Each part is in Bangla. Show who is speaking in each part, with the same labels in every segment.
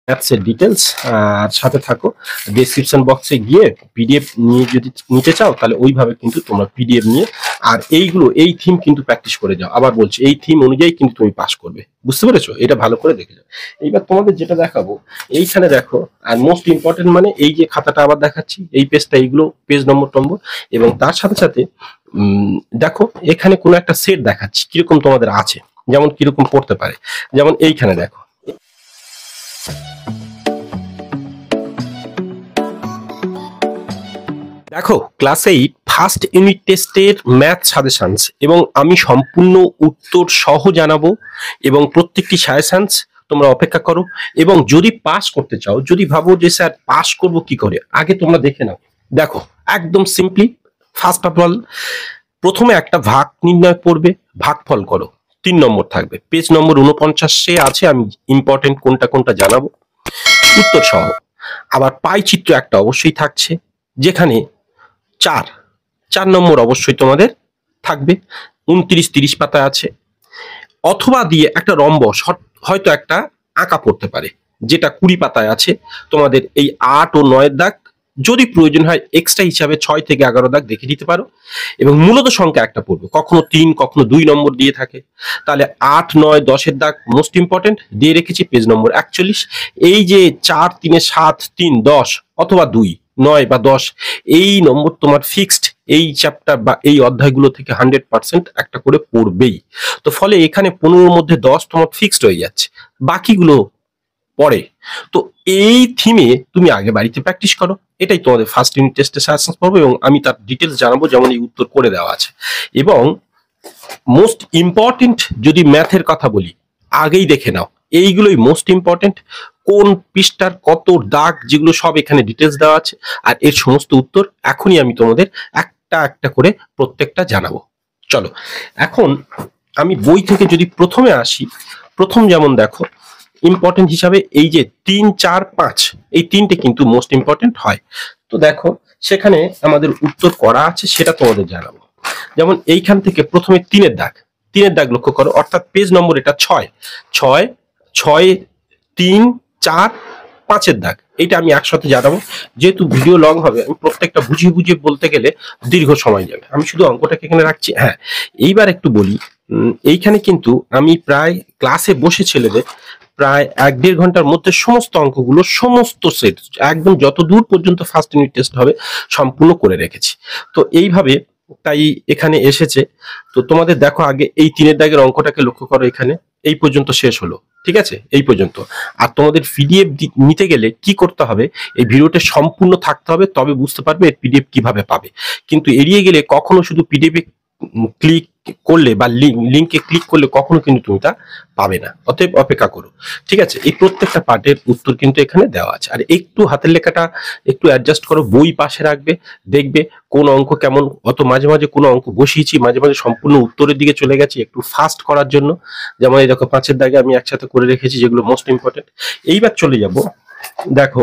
Speaker 1: ম্যাথসের ডিটেলস আর সাথে থাকো। ডেসক্রিপশন বক্সে গিয়ে পিডিএফ নিয়ে যদি নিতে চাও তাহলে ওইভাবে কিন্তু তোমরা পিডিএফ নিয়ে আর এই থিম কিন্তু প্র্যাকটিস করে যাও। আবার বলছি, এই থিম অনুযায়ী কিন্তু তুমি পাস করবে। বুঝতে পেরেছো? এটা ভালো করে দেখে যাও। এইবার তোমাদের যেটা দেখাবো এইখানে দেখো, আর মোস্ট ইম্পর্টেন্ট মানে এই যে খাতাটা আবার দেখাচ্ছি, এই পেজটা, এইগুলো পেজ নম্বর এবং তার সাথে সাথে দেখো এখানে কোনো একটা সেট দেখাচ্ছি কিরকম তোমাদের আছে, যেমন কিরকম পড়তে পারে। যেমন এইখানে দেখো, দেখো ক্লাস 8 ফার্স্ট ইউনিট টেস্টের ম্যাথ সাজেশনস এবং আমি সম্পূর্ণ উত্তর সহ জানাবো এবং প্রত্যেকটি সাজেশনস তোমরা অপেক্ষা করো। এবং যদি পাস করতে চাও, যদি ভাবো যে স্যার পাস করব কি করে, আগে তোমরা দেখে নাও। দেখো একদম সিম্পলি, ফার্স্ট অফ অল প্রথমে একটা ভাগ নির্ণয় করবে, ভাগফল করো। 3 নম্বর থাকবে, পেজ নম্বর 49 আছে, আমি ইম্পর্টেন্ট কোনটা কোনটা জানাবো উত্তর সহ। আবার পাই চিত্র একটা অবশ্যই থাকছে, যেখানে 4 নম্বর অবশ্যই তোমাদের থাকবে। 29-30 পাতা আছে, অথবা দিয়ে একটা রম্বস হয়তো একটা আঁকা পড়তে পারে, যেটা 20 পাতায় আছে। তোমাদের এই 8 ও 9 দাগ যদি প্রয়োজন হয় এক্সট্রা হিসাবে 6 থেকে 11 দাগ দেখে দিতে পারো। এবং মূলত সংখ্যা একটা পড়বে, কখনো 3 কখনো 2 নম্বর দিয়ে থাকে। তাহলে 8, 9, 10 দাগ মোস্ট ইম্পর্টেন্ট দিয়ে রেখেছি, পেজ নম্বর 41। এই যে 4, 3, 7, 3, 10 অথবা 2, 9 বা 10 এই নম্বর তোমার ফিক্সড, এই চ্যাপ্টার বা এই অধ্যায়গুলো থেকে 100% একটা করে পড়বেই। তো ফলে এখানে 15-র মধ্যে 10 তোমার ফিক্সড হয়ে যাচ্ছে, বাকিগুলো পরে। তো এই থিমে তুমি আগে বাড়িতে প্র্যাকটিস করো। এটাই তোমাদের ফার্স্ট ইউনিট টেস্টের সাজেশন পড়বো এবং আমি তার ডিটেলস জানাবো, যেমন এই উত্তর করে দেওয়া আছে। এবং মোস্ট ইম্পর্টেন্ট যদি ম্যাথের কথা বলি, আগেই দেখে নাও এইগুলোই মোস্ট ইম্পর্টেন্ট, কোন পৃষ্ঠার কত দাগ, যেগুলো সব এখানে ডিটেলস দেওয়া আছে। আর এর সমস্ত উত্তর এখনই আমি তোমাদের একটা একটা করে প্রত্যেকটা জানাবো। চলো এখন আমি বই থেকে যদি প্রথমে আসি, প্রথম যেমন দেখো ইম্পর্টেন্ট হিসাবে এই যে 3, 4, 5 এই তিনটে কিন্তু মোস্ট ইম্পর্টেন্ট হয়। তো দেখো সেখানে আমাদের উত্তর করা আছে, সেটা তোমাদের জানাবো। যেমন এইখান থেকে প্রথমে 3-এর দাগ লক্ষ্য করো, অর্থাৎ পেজ নম্বর এটা 6, 6, 6, 3, 4, 5-এর দাগ। এটা আমি একসাথে জানাবো, যেহেতু ভিডিও লং হবে, আমি প্রত্যেকটা বুঝিয়ে বুঝিয়ে বলতে গেলে দীর্ঘ সময় যাবে। আমি শুধু অঙ্কটাকে এখানে রাখছি। হ্যাঁ, এইবার একটু বলি, এইখানে কিন্তু আমি প্রায় ক্লাসে বসে ছেলেদের প্রায় 1-1.5 ঘন্টার মধ্যে সমস্ত অঙ্কগুলো, সমস্ত সেট একদম যত দূর পর্যন্ত ফার্স্ট ইউনিট টেস্ট হবে সম্পূর্ণ করে রেখেছি। তো এইভাবে তাই এখানে এসেছে। তো তোমাদের দেখো আগে এই 3-এর দাগের অঙ্কটাকে লক্ষ্য করো, এখানে এই পর্যন্ত শেষ হলো, ঠিক আছে, এই পর্যন্ত। আর তোমাদের পিডিএফ নিতে গেলে কি করতে হবে, এই ভিডিওটা সম্পূর্ণ থাকতে হবে, তবে বুঝতে পারবে এর পিডিএফ কিভাবে পাবে। কিন্তু এড়িয়ে গেলে কখনো শুধু পিডিএফ ক্লিক করলে বা লিঙ্কে ক্লিক করলে কখনো কিন্তু তুমি তা পাবে না। অতএব অপেক্ষা করো, ঠিক আছে। এই প্রত্যেকটা পার্টের উত্তর কিন্তু এখানে দেওয়া আছে। আর একটু হাতের লেখাটা একটু অ্যাডজাস্ট করো, বই পাশে রাখবে, দেখবে কোন অঙ্ক কেমন। অত মাঝে মাঝে কোনো অঙ্ক বসিয়েছি, মাঝে মাঝে সম্পূর্ণ উত্তরের দিকে চলে গেছি একটু ফাস্ট করার জন্য। যেমন এই দেখো 5-এর দাগে আমি একসাথে করে রেখেছি, যেগুলো মোস্ট ইম্পর্টেন্ট। এইবার চলে যাব, দেখো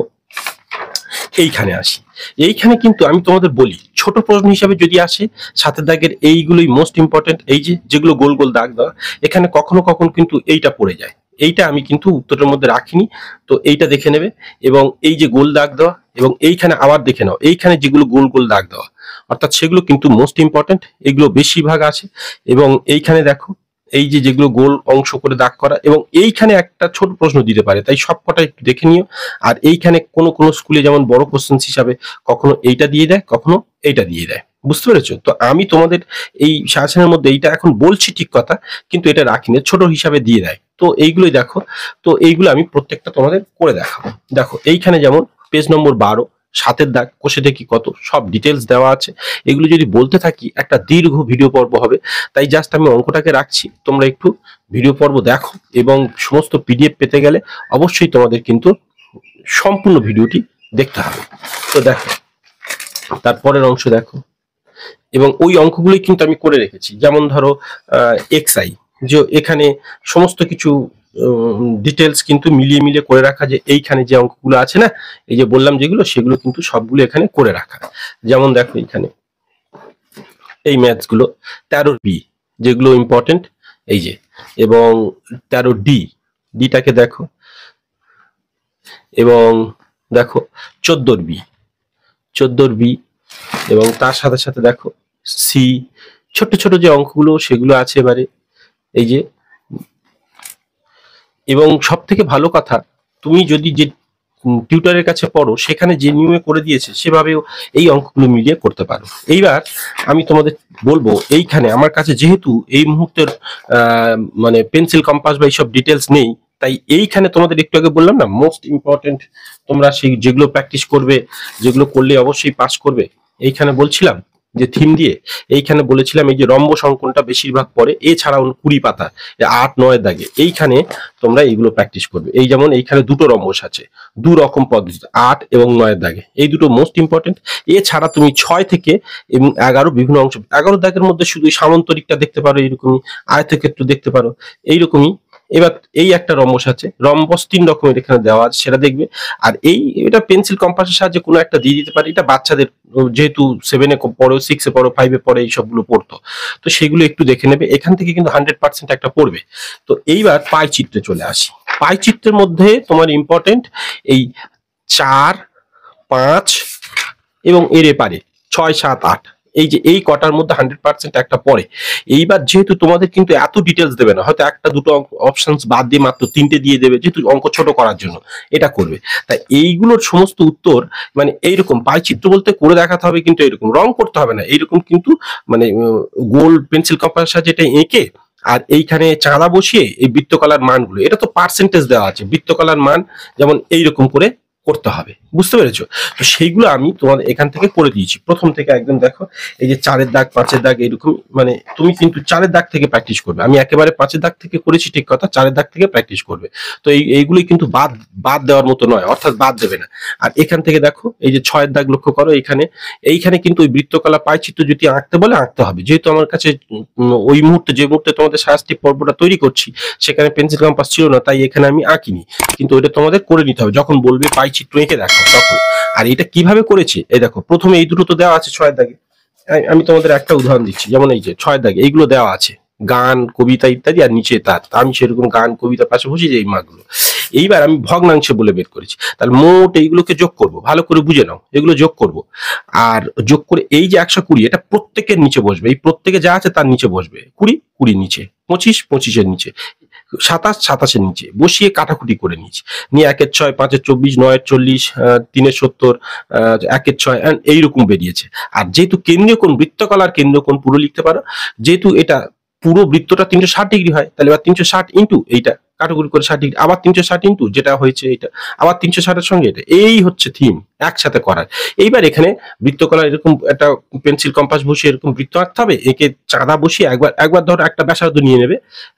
Speaker 1: এইখানে আসি। এইখানে কিন্তু আমি তোমাদের বলি, ছোট প্রশ্ন হিসাবে যদি আসে 7-এর দাগের এইগুলোই মোস্ট ইম্পর্টেন্ট। এই যে যেগুলো গোল গোল দাগ দেওয়া, এখানে কখনো কখনো কিন্তু এইটা পড়ে যায়, এইটা আমি কিন্তু উত্তরের মধ্যে রাখিনি। তো এইটা দেখে নেবে। এবং এই যে গোল দাগ দেওয়া, এবং এইখানে আবার দেখে নাও, এইখানে যেগুলো গোল গোল দাগ দেওয়া, অর্থাৎ সেগুলো কিন্তু মোস্ট ইম্পর্টেন্ট, এগুলো বেশিরভাগ আছে। এবং এইখানে দেখো এই যে যেগুলো গোল অংশ করে দাগ করা, এবং এইখানে একটা ছোট প্রশ্ন দিতে পারে, তাই সবকটা একটু দেখে নিও। আর এইখানে কোনো কোনো স্কুলে যেমন বড় কোশ্চেন হিসাবে কখনো এইটা দিয়ে দেয়, কখনো এইটা দিয়ে দেয়। বুঝতে পেরেছো? তো আমি তোমাদের এই সাজেশনের মধ্যে এইটা এখন বলছি ঠিক কথা, কিন্তু এটা রাখিনি, ছোট হিসাবে দিয়ে দেয়। তো এইগুলোই দেখো, তো এইগুলো আমি প্রত্যেকটা তোমাদের করে দেখাবো। দেখো এইখানে যেমন পেজ নম্বর 12, 7-এর দাগ কষে দেখি কত, সব ডিটেলস দেওয়া আছে। এগুলো যদি বলতে থাকি একটা দীর্ঘ ভিডিও পর্ব হবে, তাই জাস্ট আমি অঙ্কটাকে রাখছি, তোমরা একটু ভিডিও পর্ব দেখো। এবং সমস্ত পিডিএফ পেতে গেলে অবশ্যই তোমাদের কিন্তু সম্পূর্ণ ভিডিওটি দেখতে হবে। তো দেখো তারপরের অংশ দেখো, এবং ওই অঙ্কগুলোই কিন্তু আমি করে রেখেছি। যেমন ধরো এক্সআই, যে এখানে সমস্ত কিছু ডিটেলস কিন্তু মিলিয়ে মিলিয়ে করে রাখা, যে এইখানে যে অঙ্কগুলো আছে না, এই যে বললাম যেগুলো, সেগুলো কিন্তু সবগুলো এখানে করে রাখা। যেমন দেখো এখানে এই ম্যাথস গুলো 13 বি যেগুলো ইম্পর্টেন্ট, এই যে, এবং 13 ডিটাকে দেখো, এবং দেখো 14 বি, 14 বি, এবং তার সাথে সাথে দেখো সি, ছোট ছোট যে অঙ্কগুলো সেগুলো আছে এবারে এই যে। এবং সব থেকে ভালো কথা, তুমি যদি যে টিউটরের কাছে পড়ো সেখানে যে নিয়মে করে দিয়েছে সেভাবেও এই অঙ্কগুলো মিলিয়ে করতে পারো। এইবার আমি তোমাদের বলবো, এইখানে আমার কাছে যেহেতু এই মুহূর্তের মানে পেন্সিল কম্পাস বা এইসব ডিটেলস নেই, তাই এইখানে তোমাদের একটু আগে বললাম না মোস্ট ইম্পর্টেন্ট, তোমরা সেই যেগুলো প্র্যাকটিস করবে, যেগুলো করলে অবশ্যই পাস করবে, এইখানে বলছিলাম যে থিম দিয়ে এইখানে বলেছিলাম এই যে রম্বস অঙ্কনটা বেশিরভাগ পড়ে, এছাড়াও 20 পাতা 8-9 দাগে এইখানে তোমরা এইগুলো প্র্যাকটিস করবে। এই যেমন এইখানে দুটো রম্বস আছে, দু রকম পদ্ধতি, 8 এবং 9 দাগে, এই দুটো মোস্ট ইম্পর্টেন্ট। এছাড়া তুমি 6 থেকে এবং 11 বিভিন্ন অংশ, 11 দাগের মধ্যে শুধু সামান্তরিকটা দেখতে পারো, এইরকমই আয়তক্ষেত্র দেখতে পারো, এইরকমই। এবার এই একটা রম্বস আছে, রম্বস 3 রকমের এখানে দেওয়া আছে, সেটা দেখবে। আর এটা পেন্সিল কম্পাসের সাহায্যে কোনো একটা দিয়ে দিতে পারে, এটা বাচ্চাদের যেহেতু 7-এ পড়ো, 6-এ পড়ো, 5-এ পড়ে, এই সবগুলো পড়তো, তো সেগুলো একটু দেখে নেবে, এখান থেকে কিন্তু 100% একটা পড়বে। তো এইবার পাই চিত্রে চলে আসি। পাই চিত্রের মধ্যে তোমার ইম্পর্টেন্ট এই 4, 5 এবং এর এপারে 6, 7, 8, এই যে এই কটার মধ্যে 100% একটা পড়ে। এইবার যেহেতু তোমাদের কিন্তু এত ডিটেলস দেবে না, হয়তো একটা দুটো অপশনস বাদ দিয়ে মাত্র 3টে দিয়ে দেবে, যেহেতু অঙ্ক ছোট করার জন্য এটা করবে। তাই এইগুলোর সমস্ত উত্তর মানে এইরকম পাই চিত্র বলতে করে দেখাতে হবে, কিন্তু এরকম রং করতে হবে না, এইরকম কিন্তু মানে গোল পেন্সিল কম্পাসের সাহায্যে এটা এঁকে আর এইখানে চাঁদা বসিয়ে এই বৃত্তকলার মানগুলো, এটা তো পার্সেন্টেজ দেওয়া আছে, বৃত্তকলার মান যেমন এইরকম করে করতে হবে, বুঝতে পেরেছো? তো সেইগুলো আমি তোমাদের এখান থেকে করে দিয়েছি প্রথম থেকে একদম। দেখো এই যে 4-এর দাগ, 5-এর দাগ, এরকম মানে তুমি কিন্তু 4-এর দাগ থেকে প্র্যাকটিস করবে। আমি একেবারে 5-এর দাগ থেকে করেছি ঠিক কথা, 4-এর দাগ থেকে প্র্যাকটিস করবে। তো এইগুলোই কিন্তু বাদ দেওয়ার মতো নয়, অর্থাৎ বাদ দেবে না। আর এখান থেকে দেখো এই যে 6-এর দাগ লক্ষ্য করো, এইখানে কিন্তু ওই বৃত্তকলা পাইচিত্র যদি আঁকতে বলে আঁকতে হবে, যেহেতু আমার কাছে ওই মুহূর্তে যে মুহূর্তে তোমাদের শাস্তি পর্বটা তৈরি করছি সেখানে পেন্সিল কম্পাস ছিল না, তাই এখানে আমি আঁকিনি, কিন্তু ওইটা তোমাদের করে নিতে হবে যখন বলবে পাই চিত্র এঁকে দেখো তখন। আর এটা কিভাবে করেছে, এই দেখো প্রথমে এই দুটো তো দেওয়া আছে 6-এর দাগে, আমি তোমাদের একটা উদাহরণ দিচ্ছি, যেমন এই যে 6-এর দাগে এইগুলো দেওয়া আছে, গান, কবিতা ইত্যাদি, আর নিচে তার, আমি সেরকম গান, কবিতা পাশে বসে যে এই মাগুলো। এইবার আমি ভগ্নাংশে বলে বের করেছি, তাহলে মোট এইগুলোকে যোগ করব, ভালো করে বুঝে নাও, এগুলো যোগ করব। আর যোগ করে এই যে 120 এটা প্রত্যেকের নিচে বসবে, এই প্রত্যেকে যা আছে তার নিচে বসবে, 20 নিচে, 25-25-এর নিচে, 27-27-এর নিচে বসিয়ে কাটাকুটি করে নিয়েছি, নিয়ে 1-এর 6, 5-এর 24, 9-এর 40, 3-এর 70, 1-এর 6 এইরকম বেরিয়েছে। আর যেহেতু কেন্দ্রীয় কোণ, বৃত্তকলার কেন্দ্রীয় কোণ পুরো লিখতে পারো, যেহেতু এটা পুরো বৃত্তটা 360 ডিগ্রি হয়, তাহলে এবার 360 ইন্টু এইটা কাটাকুটি করে 60 ডিগ্রি, আবার 360 ইন্টু যেটা হয়েছে এটা, আবার 360-এর সঙ্গে এটা, এই হচ্ছে থিম একসাথে করার। এইবার এখানে বৃত্তকলা এরকম একটা পেন্সিল কম্পাস বসিয়ে এরকম বৃত্ত আঁকতে হবে, একে চাঁদা বসিয়ে একবার ধরো একটা ব্যাসার্ধ নিয়ে নেবে,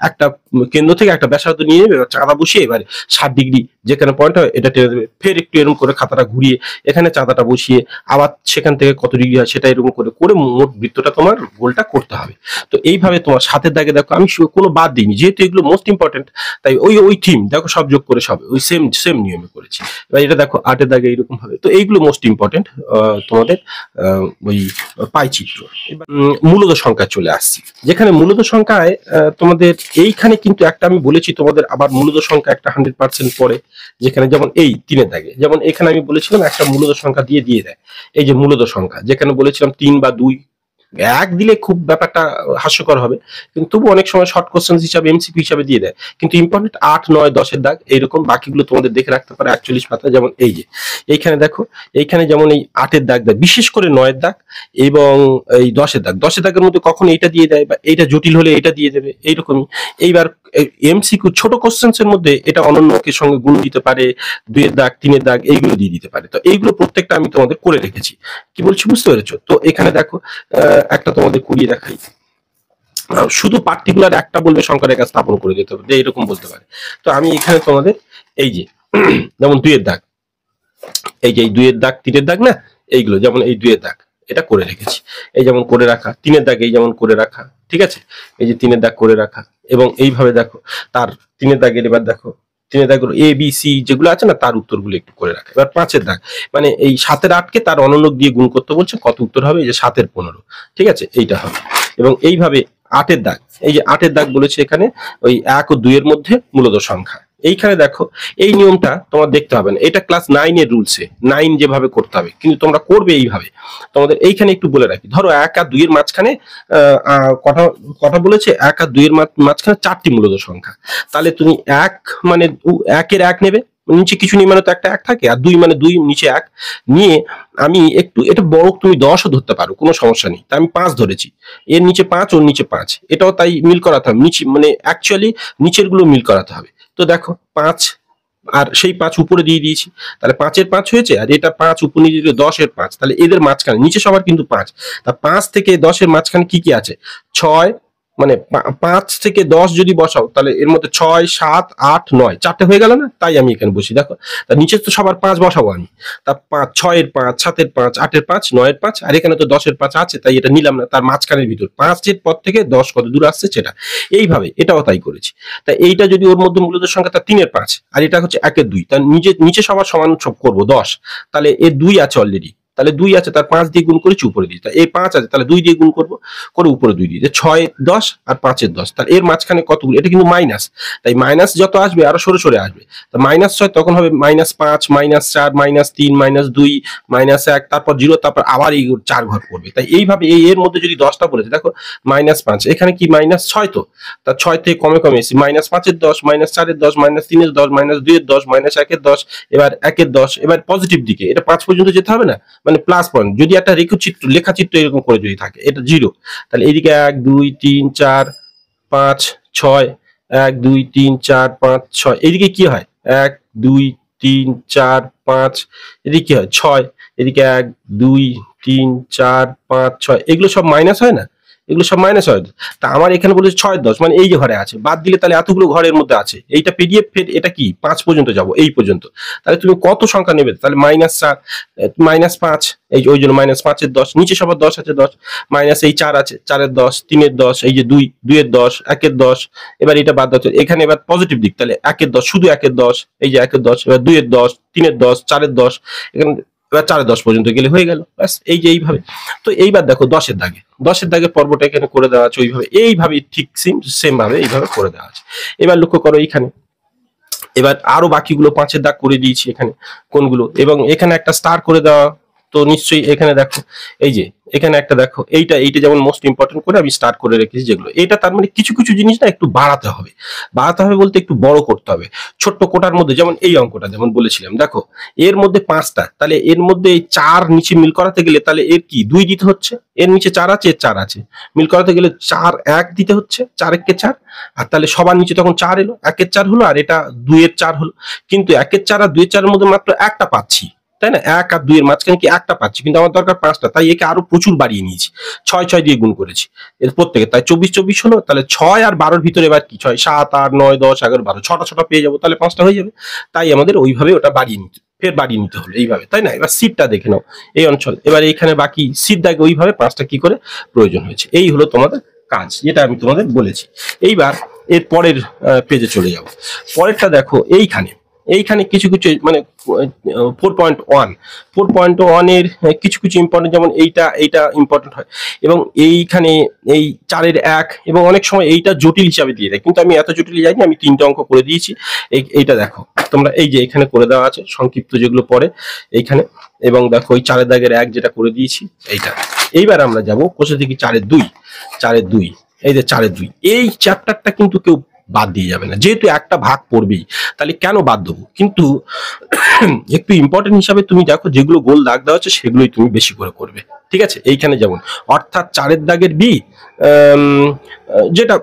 Speaker 1: একটা কেন্দ্র থেকে একটা ব্যাসার্ধ নিয়ে নেবে, চাঁদা বসিয়ে এবারে 60 ডিগ্রি যেখানে পয়েন্ট হয় এটা টেনে দেবে, ফের একটু এরকম করে খাতাটা ঘুরিয়ে এখানে চাঁদাটা বসিয়ে আবার সেখান থেকে কত ডিগ্রি হয় সেটা এরকম করে করে মোট বৃত্তটা তোমার গোলটা করতে হবে। তো এইভাবে তোমার 7-এর দাগে দেখো আমি কোনো বাদ দিইনি, যেহেতু এগুলো মোস্ট ইম্পর্টেন্ট, তাই ওই থিম দেখো সব যোগ করে সব ওই সেম নিয়মে করেছি। এবার এটা দেখো 8-এর দাগে এইরকম হবে। তো এইগুলো মোস্ট ইম্পর্টেন্ট তোমাদের ওই পাই চিত্র। এবার মূলত সংখ্যা চলে আসছি, যেখানে মূলত সংখ্যায় তোমাদের এইখানে কিন্তু একটা আমি বলেছি তোমাদের, আবার মূলত সংখ্যা একটা 100% পড়ে, যেখানে যেমন এই 3-এর দাগে, যেমন এখানে আমি বলেছিলাম একটা মূলত সংখ্যা দিয়ে দেয়, এই যে মূলত সংখ্যা, যেখানে বলেছিলাম 3 বা 2, 1 দিলে খুব ব্যাপারটা হাস্যকর হবে, কিন্তু তবু অনেক সময় শর্ট কোশ্চেন হিসাবে এমসিকিউ হিসাবে দিয়ে দেয়। কিন্তু ইম্পর্টেন্ট 8, 9, 10-এর দাগ, এইরকম বাকিগুলো তোমাদের দেখে রাখতে পারে 41 পাতা। যেমন এই যে এইখানে দেখো, এইখানে যেমন এই 8-এর দাগ দেয়, বিশেষ করে 9-এর দাগ এবং এই 10-এর দাগ, 10-এর দাগের মধ্যে কখন এইটা দিয়ে দেয় বা এইটা জটিল হলে এটা দিয়ে দেবে, এইরকমই। এইবার এমসিকিউ ছোট কোশ্চেন্স এর মধ্যে এটা অনন্যকের সঙ্গে গুণ দিতে পারে, 2-এর দাগ, 3-এর দাগ এইগুলো দিয়ে দিতে পারে। তো এইগুলো প্রত্যেকটা আমি তোমাদের করে রেখেছি, কি বলছি বুঝতে পেরেছো? তো এখানে দেখো একটা তোমাদের করিয়ে দেখাই, শুধু পার্টিকুলার একটা বলবে সংখ্যা রেখা স্থাপন করে দিতে হবে, এরকম বলতে পারে। তো আমি এখানে তোমাদের এই যে যেমন 2-এর দাগ, এই যে 2-এর দাগ, 3-এর দাগ না, এইগুলো যেমন এই 2-এর দাগ এটা করে রেখেছি, এই যেমন করে রাখা, 3-এর দাগ এই যেমন করে রাখা, ঠিক আছে, এই যে 3-এর দাগ করে রাখা। এবং এইভাবে দেখো তার 3-এর দাগের, এবার দেখো 3-এর দাগগুলো এ বি সি যেগুলো আছে না তার উত্তরগুলো একটু করে রাখা। এবার 5-এর দাগ মানে এই 7-এর 8-কে তার অনন্যক দিয়ে গুণ করতে বলছে, কত উত্তর হবে, এই যে 7-এর 15, ঠিক আছে, এইটা হবে। এবং এইভাবে 8-এর দাগ, এই যে 8-এর দাগ বলেছে এখানে ওই 1 ও 2-এর মধ্যে মূলত সংখ্যা, এইখানে দেখো এই নিয়মটা তোমার দেখতে হবে না, এটা ক্লাস 9 এর রুলসে 9 যেভাবে করতে হবে, কিন্তু তোমরা করবে এইভাবে। তোমাদের এইখানে একটু বলে রাখি, ধরো 1 আর 2 এর মাঝখানে কটা কটা বলেছে, 1 আর 2 এর মাঝখানে 4টি মূলদ সংখ্যা। তাহলে তুমি 1 মানে 1 এর 1 নেবে, নিচে কিছু নেই মানে তো একটা 1 থাকে, আর 2 মানে 2 নিচে 1 নিয়ে আমি একটু এটা বড়, তুমি 10ও ধরতে পারো, কোনো সমস্যা নেই। তা আমি 5 ধরেছি, এর নিচে 5 ওর নিচে 5, এটাও তাই মিল করাতে হবে নিচে, মানে অ্যাকচুয়ালি নিচের গুলো মিল করাতে হবে। তো দেখো 5 আর সেই 5 উপরে দিয়ে দিয়েছি, তাহলে 5 এর 5 হয়েছে, আর এটা 5 উপরে দিয়ে দিলে 10 এর 5, তাহলে এদের মাঝখানে নিচে সবার কিন্তু 5, তা 5 থেকে 10 এর মাঝখানে কি কি আছে, 6, মানে 5 থেকে 10 যদি বসাও তাহলে এর মধ্যে 6, 7, 8, 9 চারটে হয়ে গেল না, তাই আমি এখানে বসি। দেখো তা নিচে তো সবার 5 বসাবো আমি, তা 5, 6 এর 5, 7 এর 5, 8 এর 5, 9 এর 5, আর এখানে তো 10 এর 5 আছে, তাই এটা নিলাম না, তার মাঝখানের ভিতর 5 এর পর থেকে 10 কত দূর আসছে সেটা, এইভাবে এটাও তাই করেছি। তা এইটা যদি ওর মধ্যে মূলদের সংখ্যা তার 3 এর 5, আর এটা হচ্ছে 1 এর 2, তার নিচে সবার সমান সব করবো 10, তাহলে এর 2 আছে অলরেডি, তাহলে 2 আছে, তার 5 দিয়ে গুণ করেছি উপরে দিয়েছি, এই 5 আছে তাহলে 2 দিয়ে গুণ করবো, করে উপরে 2 দিয়ে 6, 10 আর 5 এর 10, তাহলে এর মাঝখানে কতগুলো, এটা কিন্তু মাইনাস, তাই মাইনাস যত আসবে আরো সরে সরে আসবে, তা -6 তখন হবে -5, -4, -3, -2, -1, তারপর 0, তারপর আবার এই 4 ঘর পড়বে। তাই এইভাবে এর মধ্যে যদি 10টা বলেছে, দেখো -5, এখানে কি -6, তো তার 6 থেকে কমে কমে এসেছি, -5 এর 10, -4 এর 10, -3 এর 10, -2 এর 10, -1 এর 10, এবার 1 এর 10, এবার পজিটিভ দিকে এটা 5 পর্যন্ত যেতে হবে না, মানে প্লাস পয়েন্ট, যদি একটা লেখাচিত্র এরকম করে যদি থাকে, এটা 0, তাহলে এদিকে 1, 2, 3, 4, 5, 6, 1, 2, 3, 4, 5, 6, এদিকে কি হয় 1, 2, 3, 4, 5, এদিকে কি হয় 6, এদিকে 1, 2, 3, 4, 5, 6, এগুলো সব মাইনাস হয় না, এগুলো সব মাইনাস হয়। তা আমার এখানে বলেছে 6 10, মানে এই যে ঘরে আছে, বাদ দিলে তাহলে এতগুলো ঘরের মধ্যে আছে, এইটা পিডিএফ ফের এটা কি 5 পর্যন্ত যাব, এই পর্যন্ত, তাহলে তুমি কত সংখ্যা নেবে, তাহলে -4, -5, এই ওই জন্য -5 এর 10, নিচে সবার 10 আছে 10, মাইনাস এই 4 আছে, 4 এর 10, 3 এর 10, এই যে 2, 2 এর 10, 1 এর 10, এবার এটা বাদ দাও, এখানে এবার পজিটিভ দিক, তাহলে 1 এর 10, শুধু 1 এর 10, এই যে 1 এর 10, এবার 2 এর 10, 3 এর 10, 4 এর 10, এখানে এবার 4 এর 10 পর্যন্ত গেলে হয়ে গেল, ব্যাস এই যে এইভাবে। তো এইবার দেখো 10 এর দাগের পর্বটা এখানে করে দেওয়া আছে, এইভাবে ঠিক সেম ভাবে এইভাবে করে দেওয়া আছে। এবার লক্ষ্য করো এইখানে, এবার আরো বাকিগুলো 5 এর দাগ করে দিয়েছি এখানে কোনগুলো, এবং এখানে একটা স্টার করে দেওয়া, তো নিশ্চয়ই এখানে দেখো, এই যে এখানে একটা দেখো, এইটা যেমন মোস্ট ইম্পর্টেন্ট করে আমি স্টার্ট করে রেখেছি, যেগুলো এটা তার মানে কিছু কিছু জিনিস না একটু বাড়াতে হবে বলতে একটু বড় করতে হবে। ছোট্ট কোটার মধ্যে যেমন এই অঙ্কটা যেমন বলেছিলাম, দেখো এর মধ্যে 5টা, তাহলে এর মধ্যে এই 4 নিচে মিল করাতে গেলে তাহলে এর কি 2 দিতে হচ্ছে, এর নিচে 4 আছে, এর 4 আছে, মিল করাতে গেলে 4 1 দিতে হচ্ছে, 4 1 কে 4, আর তাহলে সবার নিচে তখন 4 এলো, 1 এর 4 হলো, আর এটা 2 এর 4 হলো, কিন্তু 1 এর 4 আর 2 এর 4 এর মধ্যে মাত্র একটা পাচ্ছি, তাই না, 1 আর 2 এর মাঝখানে কি একটা পাচ্ছি, কিন্তু আমার দরকার 5টা, তাই একে আরো প্রচুর বাড়িয়ে নিয়েছি, 6 6 দিয়ে গুণ করেছি এর প্রত্যেকে, তাই 24 24 হলো, তাহলে 6 আর 12 ভিতরে এবার কি 6 7 8 9 10 11 12, 6টা পেয়ে যাবো, তাহলে 5টা হয়ে যাবে, তাই আমাদের ওইভাবে ওটা বাড়িয়ে নিতে হলো এইভাবে, তাই না। এবার সিটটা দেখে নাও এই অঞ্চল, এবার এইখানে বাকি সিট দাগে ওইভাবে 5টা কি করে প্রয়োজন হয়েছে, এই হলো তোমাদের কাজ, যেটা আমি তোমাদের বলেছি। এইবার এর পরের পেজে চলে যাব, পরেরটা দেখো এইখানে কিছু কিছু মানে 4.1 এর কিছু কিছু ইম্পর্টেন্ট, যেমন এইটা ইম্পর্টেন্ট হয়, এবং এইখানে এই 4 এর 1, এবং অনেক সময় এইটা জটিল হিসাবে দিয়ে দেয়, কিন্তু আমি এত জটিল যাইনি, আমি 3টে অঙ্ক করে দিয়েছি। এইটা দেখো তোমরা, এই যে এখানে করে দেওয়া আছে সংক্ষিপ্ত যেগুলো পরে এইখানে, এবং দেখো ওই 4 এর দাগের 1 যেটা করে দিয়েছি এইটা। এইবার আমরা যাব কোষে থেকে 4 এর 2, এই যে 4 এর 2, এই চ্যাপ্টারটা কিন্তু কেউ বাদ দিয়ে যাবে না, যেহেতু একটা ভাগ পড়বেই, তাহলে কেন বাদ দেবো, কিন্তু একটু ইম্পর্টেন্ট হিসাবে তুমি দেখো যেগুলো গোল দাগ দেওয়া হচ্ছে সেগুলোই তুমি বেশি করে করবে, ঠিক আছে। এইখানে যেমন অর্থাৎ 4 এর দাগের বি, যেটা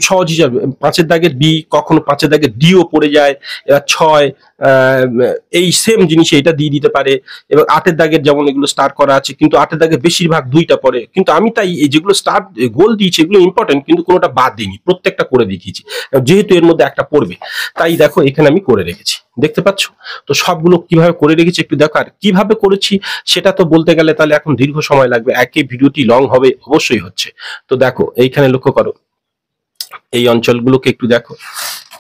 Speaker 1: সহজ হিসাবে 5 এর দাগের বি, কখনো 5 এর দাগের ডিও পড়ে যায়, এবার 6 এই সেম জিনিস এটা দিয়ে দিতে পারে, এবং 8 এর দাগের যেমন এগুলো স্টার্ট করা আছে, কিন্তু 8 এর দাগের বেশিরভাগ 2টা পড়ে, কিন্তু আমি তাই এই যেগুলো স্টার্ট গোল দিয়েছি এগুলো ইম্পর্টেন্ট, কিন্তু কোনোটা বাদ দিইনি, প্রত্যেকটা করে দেখিয়েছি, যেহেতু এর মধ্যে একটা পড়বে, তাই দেখো এখানে আমি করে রেখেছি, দেখতে পাচ্ছ। তো সবগুলো কিভাবে করে রেখেছি একটু দেখো, আর কিভাবে করেছি সেটা তো বলতে গেলে তাহলে এখন দীর্ঘ সময় লাগবে, একই ভিডিওটি লং হবে অবশ্যই হচ্ছে। তো দেখো এইখানে লক্ষ্য করো, এই অঞ্চলগুলোকে একটু দেখো,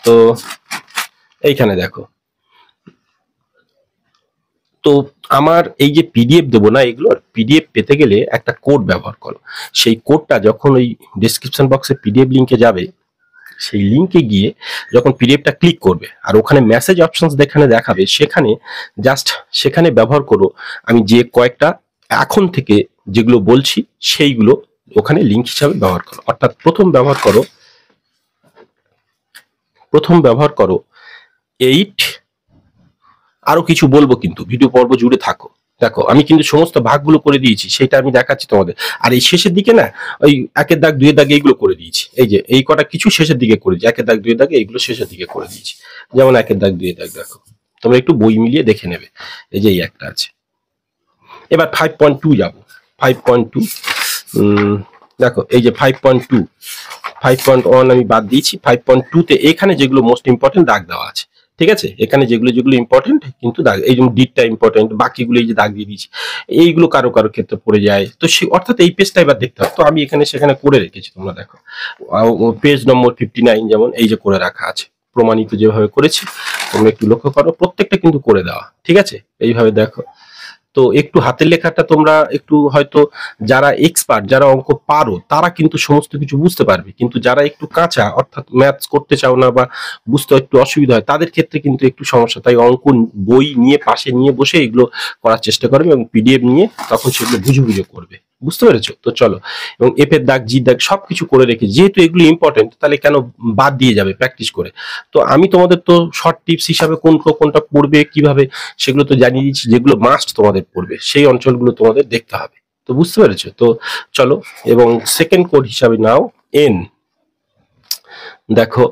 Speaker 1: তো এইখানে দেখো, তো আমার এই যে পিডিএফ দেবো না, এগুলোর পিডিএফ পেতে গেলে একটা কোড ব্যবহার করো, সেই কোডটা যখন ওই ডেসক্রিপশন বক্সে পিডিএফ লিঙ্কে যাবে, সেই লিঙ্কে গিয়ে যখন পিডিএফটা ক্লিক করবে আর ওখানে মেসেজ অপশনস দেখাবে, সেখানে ব্যবহার করো আমি যে কয়েকটা এখন থেকে যেগুলো বলছি সেইগুলো ওখানে লিঙ্ক হিসাবে ব্যবহার করো। অর্থাৎ প্রথম ব্যবহার করো 8, আরো কিছু বলবো কিন্তু ভিডিও পর্ব জুড়ে থাকো। দেখো আমি কিন্তু সমস্ত ভাগগুলো করে দিয়েছি, সেটা আমি দেখাচ্ছি তোমাদের। আর এই শেষের দিকে না ওই 1 দাগ 2 দাগে এইগুলো করে দিয়েছি, এই যে এই কটা কিছু শেষের দিকে করে দিয়েছি, 1 দাগ 2 দাগে এইগুলো শেষের দিকে করে দিয়েছি। যেমন 1 দাগ 2 দাগ দেখো, তোমরা একটু বই মিলিয়ে দেখে নেবে। এই যে এই একটা আছে। এবার 5.2 যাবো। 5.2 দেখো এই যে 5.2, 5.1 আমি বাদ দিয়েছি। 5.2 তে এখানে যেগুলো মোস্ট ইম্পর্টেন্ট দাগ দেওয়া আছে, ঠিক আছে? এখানে যেগুলো ইম্পর্টেন্ট কিন্তু দাগ, এই যেমন ডিটটা ইম্পর্টেন্ট, বাকিগুলো এই যে দাগ দিয়ে দিয়েছি, এইগুলো কারো ক্ষেত্রে পড়ে যায়। তো অর্থাৎ এই পেজটা এবার দেখতে হবে। তো আমি এখানে সেখানে করে রেখেছি, তোমরা দেখো পেজ নম্বর 59 যেমন এই যে করে রাখা আছে, প্রমাণিত যেভাবে করেছি তোমরা একটু লক্ষ্য করো, প্রত্যেকটা কিন্তু করে দেওয়া, ঠিক আছে? এইভাবে দেখো। তো একটু হাতের লেখাটা তোমরা একটু হয়তো যারা এক্সপার্ট, যারা অঙ্ক পারো তারা কিন্তু সমস্ত কিছু বুঝতে পারবে, কিন্তু যারা একটু কাঁচা অর্থাৎ ম্যাথস করতে চাও না বা বুঝতে একটু অসুবিধা হয় তাদের ক্ষেত্রে কিন্তু একটু সমস্যা। তাই অঙ্ক বই নিয়ে পাশে নিয়ে বসে এগুলো করার চেষ্টা করবে এবং পিডিএফ নিয়ে তখন সেগুলো বুঝে করবে। বুঝতে পেরেছো? তো চলো, এবং এফ এর দাগ, জি দাগ সবকিছু করে রেখে, যেহেতু এগুলো ইম্পর্টেন্ট তাহলে কেন বাদ দিয়ে যাবে প্র্যাকটিস করে। তো আমি তোমাদের তো শর্ট টিপস হিসাবে কোনটা পড়বে কিভাবে সেগুলো তো জানিয়ে দিচ্ছি, যেগুলো মাস্ট তোমাদের পড়বে সেই অঞ্চলগুলো তোমাদের দেখতে হবে। তো বুঝতে পেরেছো? তো চলো, এবং সেকেন্ড কোড হিসাবে নাও এন। দেখো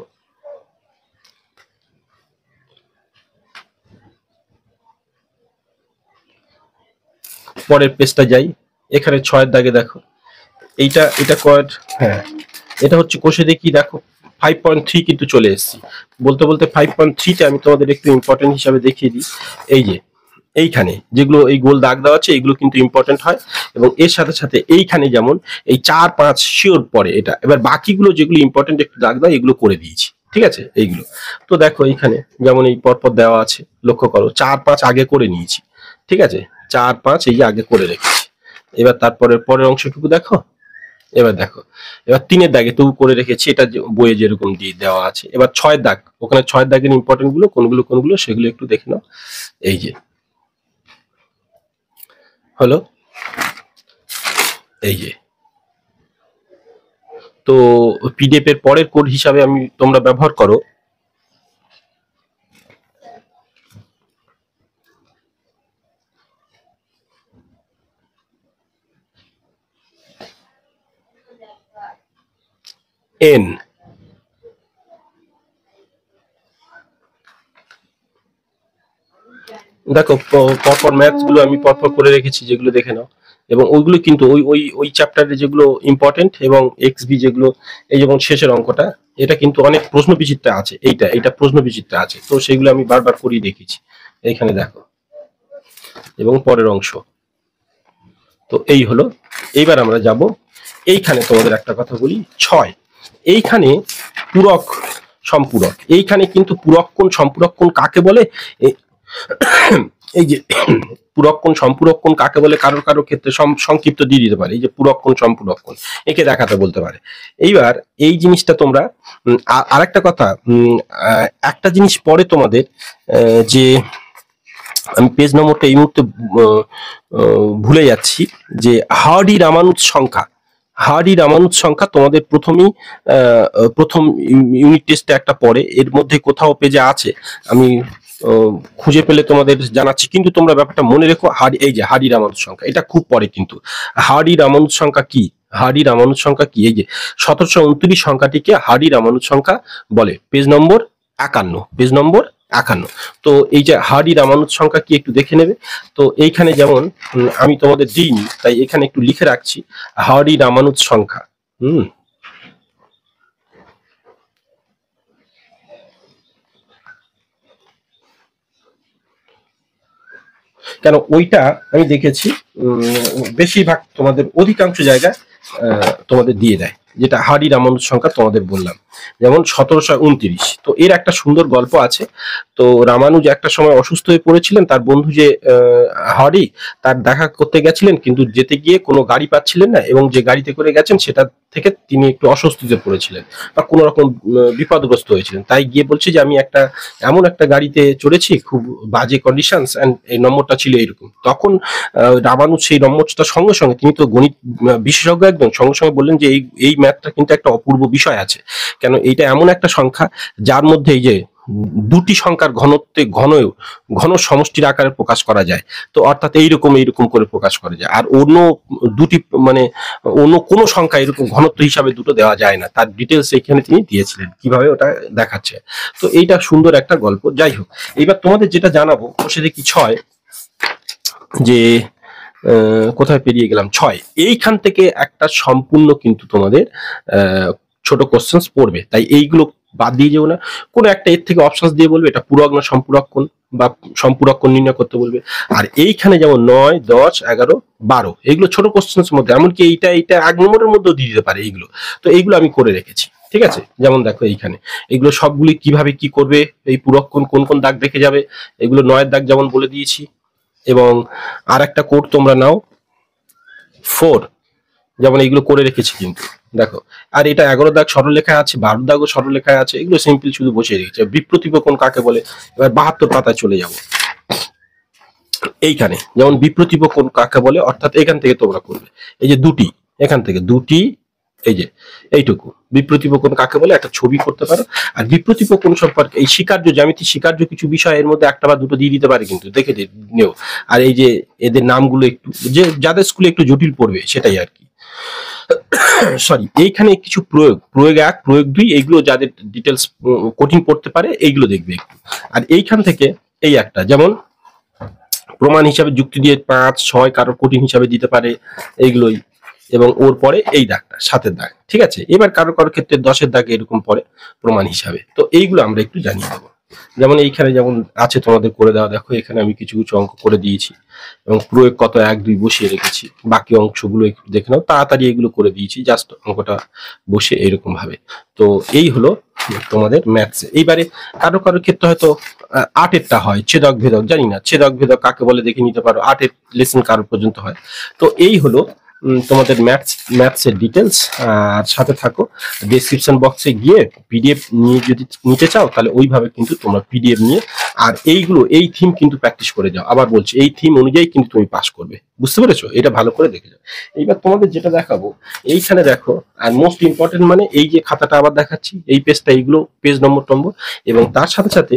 Speaker 1: পরের পেজটা যাই, এখানে 6 এর দাগে দেখো এটা কয়েড, হ্যাঁ এটা হচ্ছে কোষে দেখি। দেখো 5.3 কিন্তু চলে এসেছি। বলতে 5.3 তে আমি তোমাদের একটু ইম্পর্টেন্ট হিসাবে দেখিয়ে দিই। এই যে এইখানে যেগুলো এই গোল দাগ দেওয়া আছে এগুলো কিন্তু ইম্পর্টেন্ট হয়, এবং এর সাথে এইখানে যেমন এই 4-5 শিওর পরে এটা। এবার বাকিগুলো যেগুলো ইম্পর্টেন্ট একটু দাগ দাও এগুলো করে দিয়েছি, ঠিক আছে? এইগুলো তো দেখো এইখানে যেমন এই পরপর দেওয়া আছে, লক্ষ্য করো 4-5 আগে করে নিয়েছি, ঠিক আছে? 4-5 এই যে আগে করে রেখেছি। এবার তারপরের পরের অংশটুকু দেখো। এবার দেখো, এবার 3 দাগে তবু করে রেখেছি, এটা বইয়ে যেরকম দিয়ে দেওয়া আছে। এবার 6 দাগ, ওখানে 6 দাগের ইম্পর্টেন্ট গুলো কোনগুলো সেগুলো একটু দেখে নাও। এই যে হলো, এই যে। তো পিডিএফ এর পরের কোড হিসাবে আমি তোমরা ব্যবহার করো এন। দেখো পরপর ম্যাথস গুলো আমি পরপর করে রেখেছি, যেগুলো দেখে নাও। এবং ওইগুলো কিন্তু ওই চ্যাপ্টারে যেগুলো ইম্পর্টেন্ট, এবং এক্সবি যেগুলো, এই যেমন শেষের অঙ্কটা, এটা কিন্তু অনেক প্রশ্ন বিচিত্রা আছে, এইটা প্রশ্ন বিচিত্রা আছে, তো সেগুলো আমি বারবার করেই দেখেছি। এইখানে দেখো, এবং পরের অংশ। তো এই হলো। এইবার আমরা যাব এইখানে, তোমাদের একটা কথা বলি, 6 এইখানে পূরক সম্পূরক। এইখানে কিন্তু পূরক কোণ সম্পূরক কোণ কাকে বলে, এই যে পূরক কোণ সম্পূরক কোণ কাকে বলে কারোর ক্ষেত্রে সংক্ষিপ্ত দিয়ে দিতে পারে, এই যে পূরক কোণ সম্পূরক কোণ, একে দেখাতে বলতে পারে। এইবার এই জিনিসটা তোমরা আরেকটা কথা, একটা জিনিস পরে তোমাদের, যে আমি পেজ নম্বরটা এই মুহূর্তে ভুলে যাচ্ছি, যে হার্ডি রামানুজ সংখ্যা তোমাদের প্রথম ইউনিট টেস্টে একটা পড়ে, এর মধ্যে কোথাও পেজে আছে, আমি খুঁজে পেলে তোমাদের জানাচ্ছি। কিন্তু তোমরা ব্যাপারটা মনে রেখো, এই যে হার্ডি রামানুজ সংখ্যা, এটা খুব পরে কিন্তু। হার্ডি রামানুজ সংখ্যা কি? এই যে 1729 সংখ্যাটিকে হার্ডি রামানুজ সংখ্যা বলে। পেজ নম্বর 51। তো এই যে হার্ডি রামানুজ সংখ্যা কি একটু দেখে নেবে। তো এইখানে যেমন আমি তোমাদের দিইনি, তাই এখানে একটু লিখে রাখছি, হার্ডি রামানুজ সংখ্যা। কেন ওইটা আমি দেখেছি বেশিরভাগ তোমাদের অধিকাংশ জায়গায় তোমাদের দিয়ে দেয়, যেটা হার্ডি রামানুজ সংখ্যা তোমাদের বললাম। যেমন 1729। তো এর একটা সুন্দর গল্প আছে। তো রামানুজ একটা সময় অসুস্থ হয়ে পড়েছিলেন, তার বন্ধু যে হরি, তার দেখা করতে গেছিলেন, কিন্তু যেতে গিয়ে কোনো গাড়ি পাচ্ছিলেন না, এবং যে গাড়িতে করে গেছেন সেটা থেকে তিনি একটু অস্বস্তিতে পড়েছিলেন বা কোনো রকম বিপদগ্রস্ত হয়েছিলেন। তাই গিয়ে বলছে যে আমি এমন একটা গাড়িতে চড়েছি, খুব বাজে কন্ডিশনস, এন্ড এই নম্বরটা ছিল এরকম। তখন রামানুজ সেই নম্বরটা সঙ্গে সঙ্গে, তিনি তো গণিত বিশেষজ্ঞ একদম, সঙ্গে সঙ্গে বললেন যে এই ম্যাথটা কিন্তু একটা অপূর্ব বিষয় আছে। কেন, এইটা এমন একটা সংখ্যা যার মধ্যে এই যে দুটি সংখ্যার ঘন সমষ্টির আকারে প্রকাশ করা যায়। তো অর্থাৎ এইরকম করে প্রকাশ করা যায়। আর অন্য দুটি মানে অন্য কোনো সংখ্যা এরকম ঘনত্ব হিসাবে দুটো দেওয়া যায় না। তার ডিটেলস এখানে তিনি দিয়েছিলেন, কিভাবে ওটা দেখাচ্ছে। তো এইটা সুন্দর একটা গল্প। যাই হোক, এবার তোমাদের যেটা জানাবো বসে দেখি 6, যে কোথায় পেরিয়ে গেলাম, 6। এইখান থেকে একটা সম্পূর্ণ কিন্তু তোমাদের ছোট কোশ্চেন্স পড়বে, তাই এইগুলো বাদ দিয়ে যাবো না। কোনো একটা এর থেকে অপশনস দিয়ে বলবে এটা পূরক না সম্পূরক কোণ, বা সম্পূরক কোণ নির্ণয় করতে বলবে। আর এইখানে যেমন 9, 10, 11, 12 এগুলো ছোট কোশ্চেন্স মধ্যে, এমনকি এইটা 1 নম্বরের মধ্যেও দিয়ে দিতে পারে এইগুলো। তো এইগুলো আমি করে রেখেছি, ঠিক আছে। যেমন দেখো এইখানে এগুলো সবগুলি কিভাবে কি করবে, এই পূরক কোণ কোন কোন দাগ দেখে যাবে, এগুলো 9 এর দাগ যেমন বলে দিয়েছি। এবং আর একটা কোড তোমরা নাও 4, যেমন এইগুলো করে রেখেছি কিন্তু দেখো। আর এটা 11 দাগ সরলরেখায় আছে, 12 দাগও সরলরেখায় আছে, এগুলো সিম্পল শুধু বসিয়ে রেখেছি। বিপ্রতীপ কোণ কাকে বলে, এবার 72 পাতায় চলে যাব। এইখানে যেমন বিপ্রতীপ কোণ কাকে বলে, অর্থাৎ এখান থেকে তোমরা করবে এই যে দুটি, এখান থেকে দুটি, এই যে এইটুকু বিপ্রতীপ কোণ কাকে বলে একটা ছবি করতে পারো। আর বিপ্রতীপ কোণ সম্পর্কে এই স্বীকার্য জ্যামিতি স্বীকার্য কিছু বিষয় এর মধ্যে একটা বা দুটো দিয়ে দিতে পারে, কিন্তু দেখে নিও। আর এই যে এদের নামগুলো একটু, যে যাদের স্কুলে একটু জটিল পড়বে সেটাই আর কি। সরি, এইখানে কিছু প্রয়োগ 1, প্রয়োগ 2, এইগুলো যাদের ডিটেলস কঠিন পড়তে পারে এইগুলো দেখবে একটু। আর এইখান থেকে এই একটা, যেমন প্রমাণ হিসাবে যুক্তি দিয়ে 5, 6 কারোর কঠিন হিসাবে দিতে পারে, এইগুলোই। এবং ওর পরে এই দাগটা 7-এর দাগ, ঠিক আছে। এবার কারো ক্ষেত্রে 10-এর দাগে এরকম পরে প্রমাণ হিসাবে। তো এইগুলো আমরা একটু জানিয়ে দেবো। যেমন এইখানে যেমন আছে তোমাদের করে দেওয়া, দেখো এখানে আমি কিছু অঙ্ক করে দিয়েছি, এবং প্রয়োগ কত 1, 2 বসিয়ে রেখেছি। বাকি অংশগুলো একটু দেখে নাও, তাড়াতাড়ি এগুলো করে দিয়েছি, জাস্ট অঙ্কটা বসে এইরকম ভাবে। তো এই হলো তোমাদের ম্যাথস। এইবারে কারো ক্ষেত্রে হয়তো 8-এরটা হয় ছেদক ভেদক, জানি না ছেদক ভেদক কাকে বলে দেখে নিতে পারো, 8-এর লেসন কারো পর্যন্ত হয়। তো এই হলো তোমাদের ম্যাথসের ডিটেলস। আর সাথে থাকো, ডেসক্রিপশন বক্সে গিয়ে পিডিএফ নিয়ে যদি নিতে চাও তাহলে ওইভাবে কিন্তু তোমরা পিডিএফ নিয়ে, আর এইগুলো এই থিম কিন্তু প্র্যাকটিস করে যাও। আবার বলছি, এই থিম অনুযায়ী কিন্তু তুমি পাস করবে, বুঝতে পেরেছো? এটা ভালো করে দেখে যাও। এইবার তোমাদের যেটা দেখাবো এইখানে দেখো, আর মোস্ট ইম্পর্টেন্ট মানে এই যে খাতাটা আবার দেখাচ্ছি, এই পেজটা, এইগুলো পেজ নম্বর এবং তার সাথে সাথে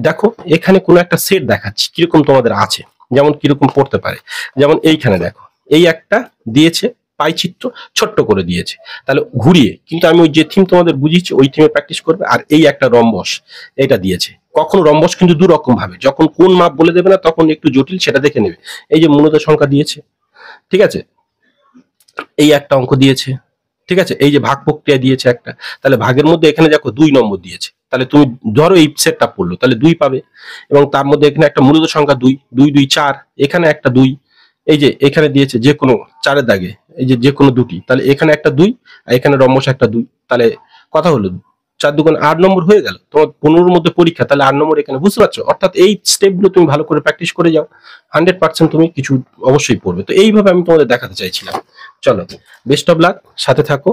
Speaker 1: দেখো এখানে কোনো একটা সেট দেখাচ্ছি কিরকম তোমাদের আছে, যেমন কিরকম পড়তে পারে। যেমন এইখানে দেখো এই একটা দিয়েছে পাইচিত্র, ছোট্ট করে দিয়েছে, তাহলে ঘুরিয়ে কিন্তু আমি ওই যে থিম তোমাদের বুঝিয়েছি ওই থিমে প্র্যাকটিস করবে। আর এই একটা রম্বস এটা দিয়েছে, কখনো রম্বস কিন্তু দু রকম ভাবে, যখন কোন মাপ বলে দেবে না তখন একটু জটিল, সেটা দেখে নেবে। এই যে মূলত সংখ্যা দিয়েছে, ঠিক আছে, এই একটা অঙ্ক দিয়েছে, ঠিক আছে, এই যে ভাগ প্রক্রিয়া দিয়েছে একটা, তাহলে ভাগের মধ্যে এখানে দেখো 2 নম্বর দিয়েছে, তাহলে তুমি ধরো এই সেটটা পড়লো তাহলে 2 পাবে। এবং তার মধ্যে এখানে একটা মূলত সংখ্যা 2, 2, 2, 4, এখানে একটা 2, এই যে এখানে দিয়েছে যে কোনো 4-এর দাগে এই যে কোনো দুটি, তাহলে এখানে একটা 2 আর এখানে রম্বস একটা 2, তাহলে কথা হলো 4 2 8 নম্বর হয়ে গেল। তোমার 15-এর মধ্যে পরীক্ষা, তাহলে 8 নম্বর এখানে, বুঝতে পারছো? অর্থাৎ এই স্টেপগুলো তুমি ভালো করে প্র্যাকটিস করে যাও, 100% তুমি কিছু অবশ্যই পড়বে। তো এইভাবে আমি তোমাদের দেখাতে চাইছিলাম। চলো, বেস্ট অফ লাক, সাথে থাকো।